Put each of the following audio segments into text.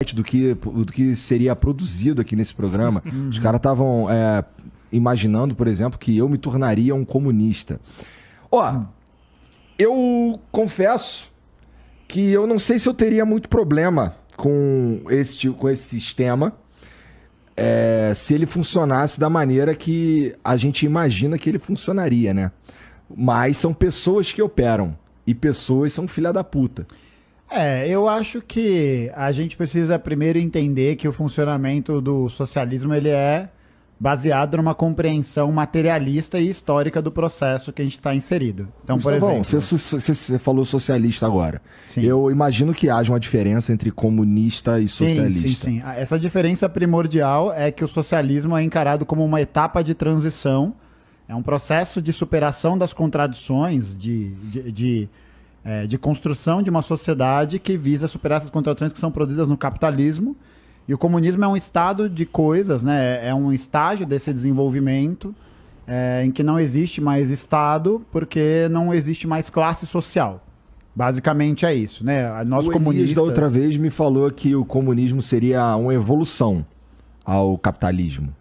do que seria produzido aqui nesse programa. Os caras estavam imaginando, por exemplo, que eu me tornaria um comunista. Ó, eu confesso que eu não sei se eu teria muito problema com esse sistema, se ele funcionasse da maneira que a gente imagina que ele funcionaria, né? Mas são pessoas que operam, e pessoas são filha da puta. Eu acho que a gente precisa primeiro entender que o funcionamento do socialismo ele é baseado numa compreensão materialista e histórica do processo que a gente está inserido. Então, por exemplo... Você falou socialista agora. Sim. Eu imagino que haja uma diferença entre comunista e socialista. Sim. Essa diferença primordial é que o socialismo é encarado como uma etapa de transição, é um processo de superação das contradições, de construção de uma sociedade que visa superar essas contradições que são produzidas no capitalismo. E o comunismo é um estado de coisas, né? É um estágio desse desenvolvimento em que não existe mais Estado porque não existe mais classe social. Basicamente é isso, né? Nós comunistas... da outra vez me falou que o comunismo seria uma evolução ao capitalismo.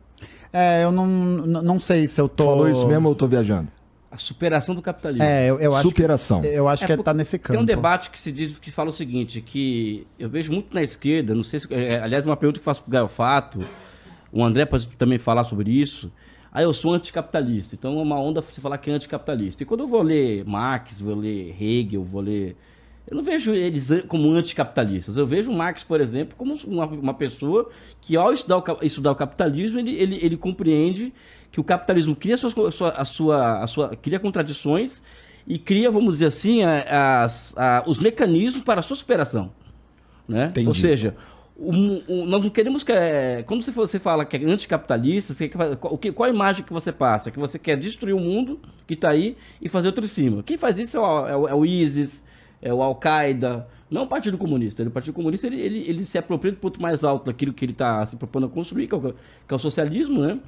Eu não sei se eu tô... Tu falou isso mesmo ou eu tô viajando? A superação do capitalismo. Eu acho superação. Eu acho que tá nesse campo. Tem um debate que se diz, que fala o seguinte, que eu vejo muito na esquerda, não sei se... aliás, uma pergunta que eu faço pro Gaio Fato, o André pode também falar sobre isso. Eu sou anticapitalista, então é uma onda você falar que é anticapitalista. E quando eu vou ler Marx, vou ler Hegel, eu não vejo eles como anticapitalistas. Eu vejo Marx, por exemplo, como uma pessoa que, ao estudar o capitalismo, ele compreende que o capitalismo cria cria contradições e cria, vamos dizer assim, os mecanismos para a sua superação. Né? Entendi. Ou seja, nós não queremos que... quando você fala que é anticapitalista, qual a imagem que você passa? Que você quer destruir o mundo que está aí e fazer outro em cima. Quem faz isso é o ISIS, é o Al-Qaeda, não o Partido Comunista. O Partido Comunista ele se apropria do ponto mais alto daquilo que ele está se propondo a construir, que é o socialismo, né?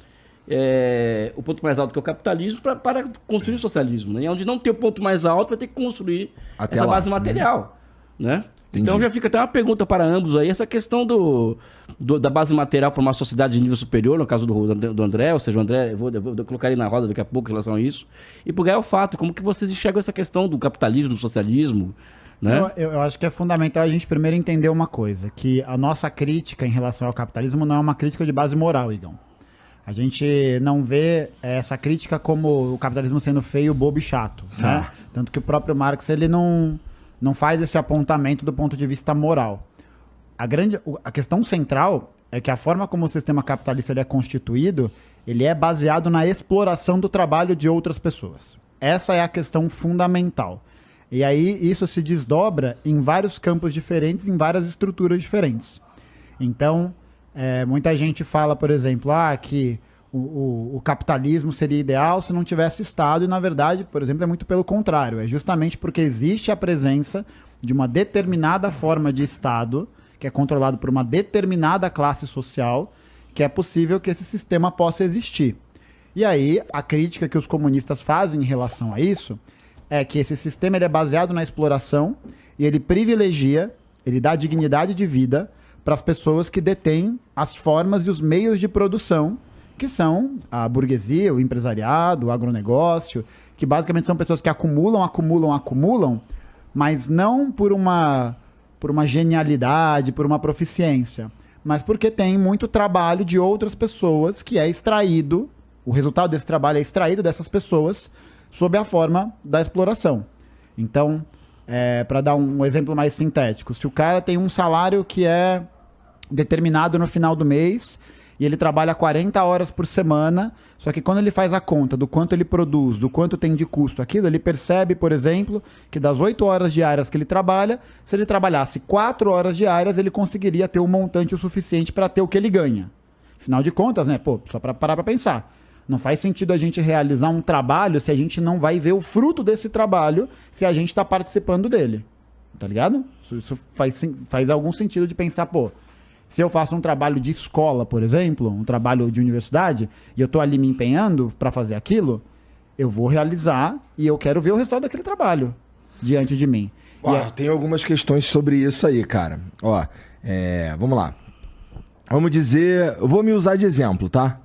O ponto mais alto que é o capitalismo para construir o socialismo. Né? E onde não tem o ponto mais alto, vai ter que construir essa base material. Né? Então já fica até uma pergunta para ambos aí, essa questão da base material para uma sociedade de nível superior, no caso do André, ou seja, o André, eu vou colocar ele na roda daqui a pouco em relação a isso, e por Gaio Fato, como que vocês enxergam essa questão do capitalismo, do socialismo? Né? Eu acho que é fundamental a gente primeiro entender uma coisa, que a nossa crítica em relação ao capitalismo não é uma crítica de base moral, Igão. A gente não vê essa crítica como o capitalismo sendo feio, bobo e chato. Né? Tanto que o próprio Marx ele não faz esse apontamento do ponto de vista moral. A questão central é que a forma como o sistema capitalista ele é constituído, ele é baseado na exploração do trabalho de outras pessoas. Essa é a questão fundamental. E aí isso se desdobra em vários campos diferentes, em várias estruturas diferentes. Então, muita gente fala, por exemplo, que o capitalismo seria ideal se não tivesse Estado, e na verdade, por exemplo, é muito pelo contrário. É justamente porque existe a presença de uma determinada forma de Estado, que é controlado por uma determinada classe social, que é possível que esse sistema possa existir. E aí, a crítica que os comunistas fazem em relação a isso é que esse sistema ele é baseado na exploração e ele privilegia, ele dá dignidade de vida para as pessoas que detêm as formas e os meios de produção, que são a burguesia, o empresariado, o agronegócio, que basicamente são pessoas que acumulam, mas não por uma genialidade, por uma proficiência, mas porque tem muito trabalho de outras pessoas que é extraído, o resultado desse trabalho é extraído dessas pessoas sob a forma da exploração. Então, para dar um exemplo mais sintético, se o cara tem um salário que é determinado no final do mês e ele trabalha 40 horas por semana, só que quando ele faz a conta do quanto ele produz, do quanto tem de custo aquilo, ele percebe, por exemplo, que das 8 horas diárias que ele trabalha, se ele trabalhasse 4 horas diárias, ele conseguiria ter um montante o suficiente para ter o que ele ganha. Afinal de contas, né? Só para parar para pensar. Não faz sentido a gente realizar um trabalho se a gente não vai ver o fruto desse trabalho se a gente está participando dele. Tá ligado? Isso faz algum sentido de pensar, se eu faço um trabalho de escola, por exemplo, um trabalho de universidade, e eu estou ali me empenhando para fazer aquilo, eu vou realizar e eu quero ver o resultado daquele trabalho diante de mim. Tem algumas questões sobre isso aí, cara. Vamos lá. Vamos dizer... Eu vou me usar de exemplo, tá?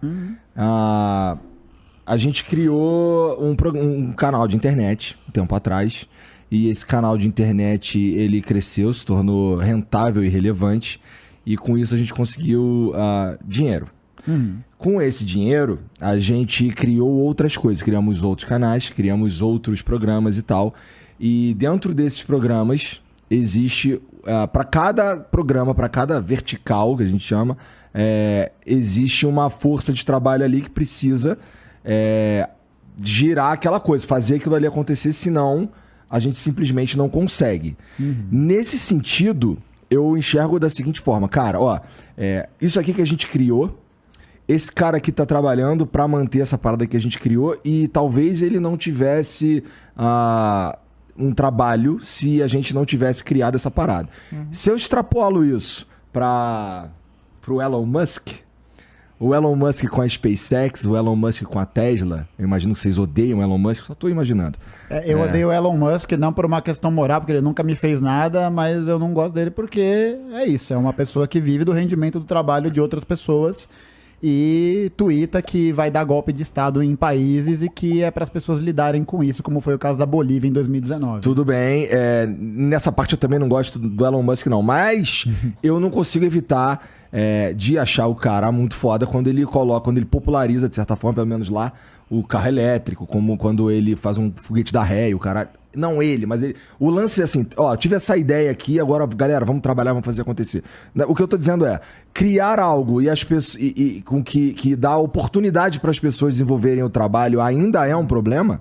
A gente criou um canal de internet um tempo atrás. E esse canal de internet, ele cresceu, se tornou rentável e relevante. E com isso a gente conseguiu dinheiro. Com esse dinheiro, a gente criou outras coisas. Criamos outros canais, criamos outros programas e tal. E dentro desses programas, existe... para cada programa, para cada vertical, que a gente chama, existe uma força de trabalho ali que precisa girar aquela coisa, fazer aquilo ali acontecer, senão a gente simplesmente não consegue. Nesse sentido, eu enxergo da seguinte forma. Cara, isso aqui que a gente criou, esse cara aqui tá trabalhando para manter essa parada que a gente criou e talvez ele não tivesse um trabalho se a gente não tivesse criado essa parada. Se eu extrapolo isso pro Elon Musk, o Elon Musk com a SpaceX, o Elon Musk com a Tesla, eu imagino que vocês odeiam o Elon Musk, só tô imaginando. Eu odeio o Elon Musk, não por uma questão moral, porque ele nunca me fez nada, mas eu não gosto dele porque é isso, é uma pessoa que vive do rendimento do trabalho de outras pessoas e tuita que vai dar golpe de Estado em países e que é para as pessoas lidarem com isso, como foi o caso da Bolívia em 2019. Tudo bem, nessa parte eu também não gosto do Elon Musk não, mas eu não consigo evitar de achar o cara muito foda quando ele populariza, de certa forma, pelo menos lá, o carro elétrico, como quando ele faz um foguete da ré, o cara... Não ele, mas ele... O lance é assim, tive essa ideia aqui, agora, galera, vamos trabalhar, vamos fazer acontecer. O que eu tô dizendo é, criar algo e as pessoas com que dá oportunidade para as pessoas desenvolverem o trabalho ainda é um problema?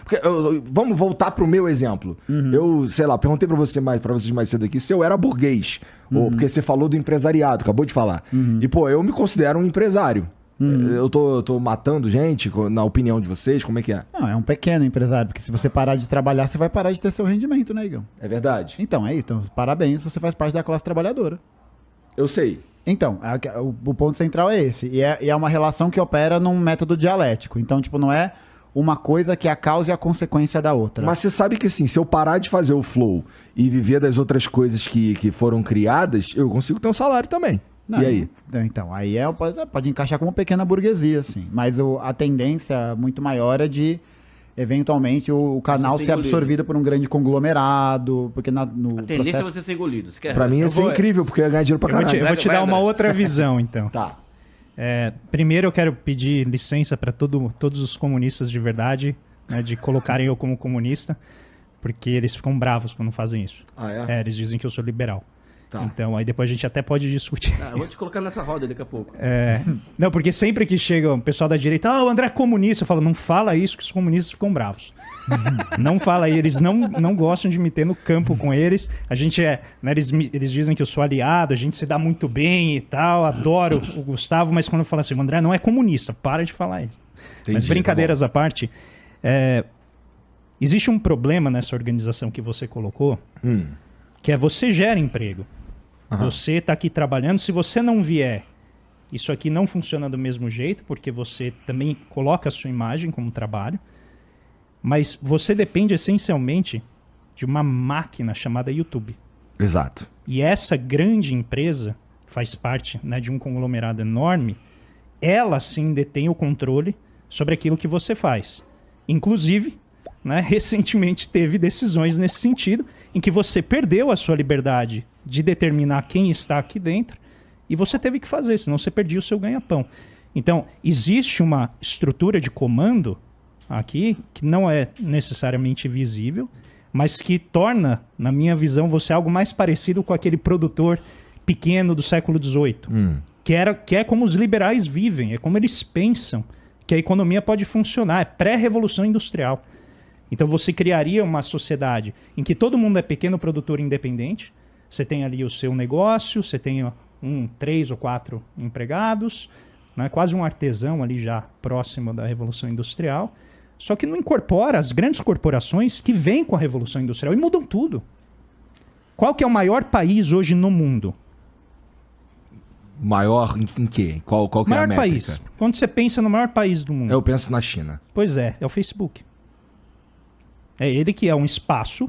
Porque, vamos voltar pro meu exemplo. Eu, sei lá, perguntei pra vocês mais cedo aqui se eu era burguês. Ou porque você falou do empresariado, acabou de falar. E, pô, eu me considero um empresário. Eu tô matando gente, na opinião de vocês, como é que é? Não, é um pequeno empresário, porque se você parar de trabalhar, você vai parar de ter seu rendimento, né, Igão? É verdade. Então, é isso. Então, parabéns, você faz parte da classe trabalhadora. Eu sei. Então, o ponto central é esse. E é uma relação que opera num método dialético. Então, tipo, não é uma coisa que é a causa e a consequência da outra. Mas você sabe que, assim, se eu parar de fazer o flow e viver das outras coisas que foram criadas, eu consigo ter um salário também. Não, e aí? Então, aí pode encaixar como pequena burguesia, assim. Mas a tendência muito maior é de, eventualmente, o canal ser absorvido por um grande conglomerado, porque a tendência é você ser engolido. Pra mim ia ser incrível, porque eu ia ganhar dinheiro pra caralho. Eu vou te dar uma outra visão, então. Tá. Primeiro eu quero pedir licença para todos os comunistas de verdade, né, de colocarem eu como comunista, porque eles ficam bravos quando fazem isso. Ah, é? Eles dizem que eu sou liberal. Tá. Então, aí depois a gente até pode discutir. Eu vou te colocar nessa roda daqui a pouco. Não, porque sempre que chega o pessoal da direita, o André é comunista, eu falo, não fala isso que os comunistas ficam bravos. Não fala aí, eles não gostam de me ter no campo com eles. A gente né, eles dizem que eu sou aliado, a gente se dá muito bem e tal, adoro o Gustavo, mas quando eu falo assim, o André não é comunista, para de falar isso. Entendi, mas brincadeiras à parte, existe um problema nessa organização que você colocou, que é você gera emprego. Você está aqui trabalhando, se você não vier, isso aqui não funciona do mesmo jeito, porque você também coloca a sua imagem como trabalho, mas você depende essencialmente de uma máquina chamada YouTube. Exato. E essa grande empresa, que faz parte, né, de um conglomerado enorme, ela sim detém o controle sobre aquilo que você faz. Inclusive, né, recentemente teve decisões nesse sentido, em que você perdeu a sua liberdade de determinar quem está aqui dentro, e você teve que fazer, senão você perdia o seu ganha-pão. Então, existe uma estrutura de comando aqui, que não é necessariamente visível, mas que torna, na minha visão, você algo mais parecido com aquele produtor pequeno do século XVIII, que é como os liberais vivem, é como eles pensam que a economia pode funcionar, é pré-revolução industrial. Então você criaria uma sociedade em que todo mundo é pequeno produtor independente, você tem ali o seu negócio, você tem 3 ou 4 empregados, né, quase um artesão ali já próximo da Revolução Industrial, só que não incorpora as grandes corporações que vêm com a Revolução Industrial e mudam tudo. Qual que é o maior país hoje no mundo? Maior em quê? Qual que é a maior métrica? país. Quando você pensa no maior país do mundo? Eu penso na China. Pois é o Facebook. É ele que é um espaço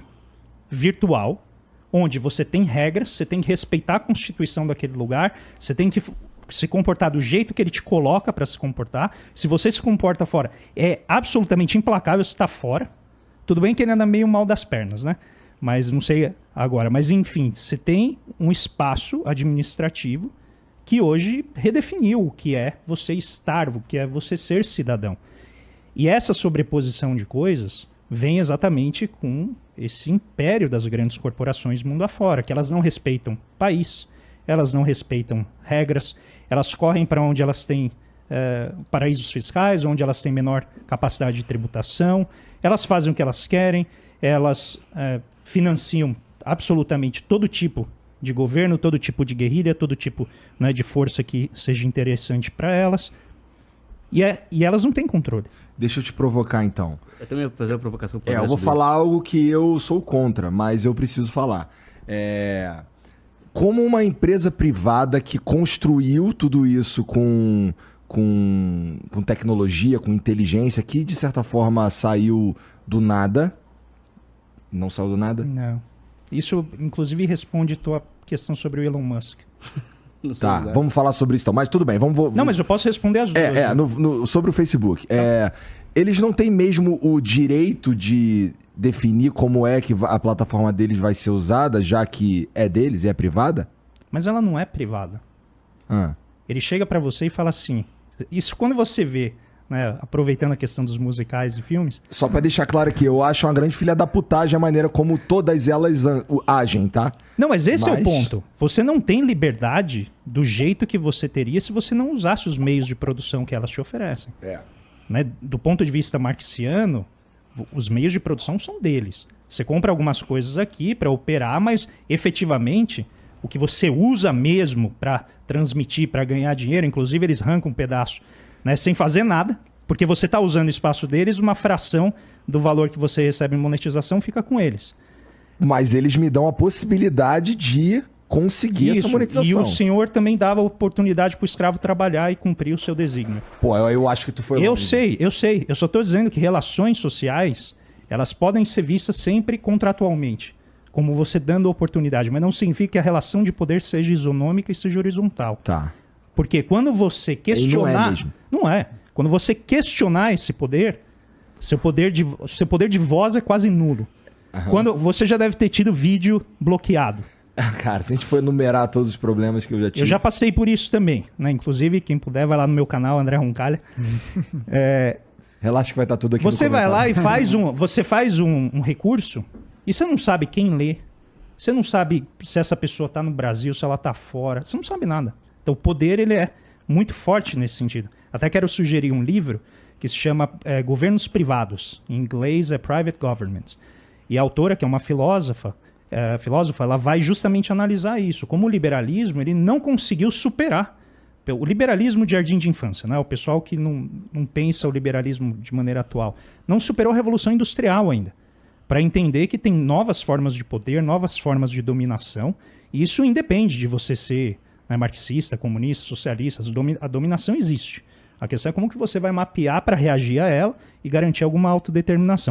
virtual onde você tem regras, você tem que respeitar a constituição daquele lugar, você tem que se comportar do jeito que ele te coloca para se comportar. Se você se comporta fora, é absolutamente implacável, você está fora. Tudo bem que ele anda meio mal das pernas, né? Mas não sei agora. Mas enfim, você tem um espaço administrativo que hoje redefiniu o que é você estar, o que é você ser cidadão. E essa sobreposição de coisas vem exatamente com esse império das grandes corporações mundo afora, que elas não respeitam país, elas não respeitam regras, elas correm para onde elas têm paraísos fiscais, onde elas têm menor capacidade de tributação, elas fazem o que elas querem, elas financiam absolutamente todo tipo de governo, todo tipo de guerrilha, todo tipo, né, de força que seja interessante para elas. E elas não têm controle. Deixa eu te provocar, então. Eu também vou fazer uma provocação. Eu vou falar algo que eu sou contra, mas eu preciso falar. Como uma empresa privada que construiu tudo isso com tecnologia, com inteligência, que de certa forma saiu do nada. Não saiu do nada? Não. Isso, inclusive, responde tua questão sobre o Elon Musk. Tá, vamos falar sobre isso então. Mas tudo bem, vamos... Não, mas eu posso responder as duas. Sobre o Facebook. Eles não têm mesmo o direito de definir como é que a plataforma deles vai ser usada, já que é deles e é privada? Mas ela não é privada. Ele chega pra você e fala assim... Isso quando você vê, né, aproveitando a questão dos musicais e filmes... Só pra deixar claro aqui, eu acho uma grande filha da putagem a maneira como todas elas agem, tá? Não, mas esse é o ponto. Você não tem liberdade do jeito que você teria se você não usasse os meios de produção que elas te oferecem. Né? Do ponto de vista marxiano, os meios de produção são deles. Você compra algumas coisas aqui para operar, mas efetivamente o que você usa mesmo para transmitir, para ganhar dinheiro, inclusive eles arrancam um pedaço, né, sem fazer nada, porque você está usando o espaço deles, uma fração do valor que você recebe em monetização fica com eles. Mas eles me dão a possibilidade de conseguir essa monetização. E o senhor também dava a oportunidade para o escravo trabalhar e cumprir o seu desígnio. Pô, eu acho que tu foi longe. Eu sei. Eu só estou dizendo que relações sociais, elas podem ser vistas sempre contratualmente, como você dando oportunidade, mas não significa que a relação de poder seja isonômica e seja horizontal. Tá. Porque quando você questionar... Não é mesmo. Não é. Quando você questionar esse poder, seu poder de voz é quase nulo. Quando você já deve ter tido vídeo bloqueado. Cara, se a gente for enumerar todos os problemas que eu já tive... Eu já passei por isso também, né? Inclusive, quem puder, vai lá no meu canal, André Roncalha. Relaxa que vai estar tudo aqui você no vai lá e você faz um recurso e você não sabe quem lê. Você não sabe se essa pessoa está no Brasil, se ela está fora. Você não sabe nada. Então, o poder ele é muito forte nesse sentido. Até quero sugerir um livro que se chama Governos Privados. Em inglês é Private Governments. E a autora, que é uma filósofa, ela vai justamente analisar isso. Como o liberalismo ele não conseguiu superar o liberalismo de jardim de infância, né? O pessoal que não pensa o liberalismo de maneira atual. Não superou a Revolução Industrial ainda. Para entender que tem novas formas de poder, novas formas de dominação. E isso independe de você ser, né, marxista, comunista, socialista. A dominação existe. A questão é como que você vai mapear para reagir a ela e garantir alguma autodeterminação.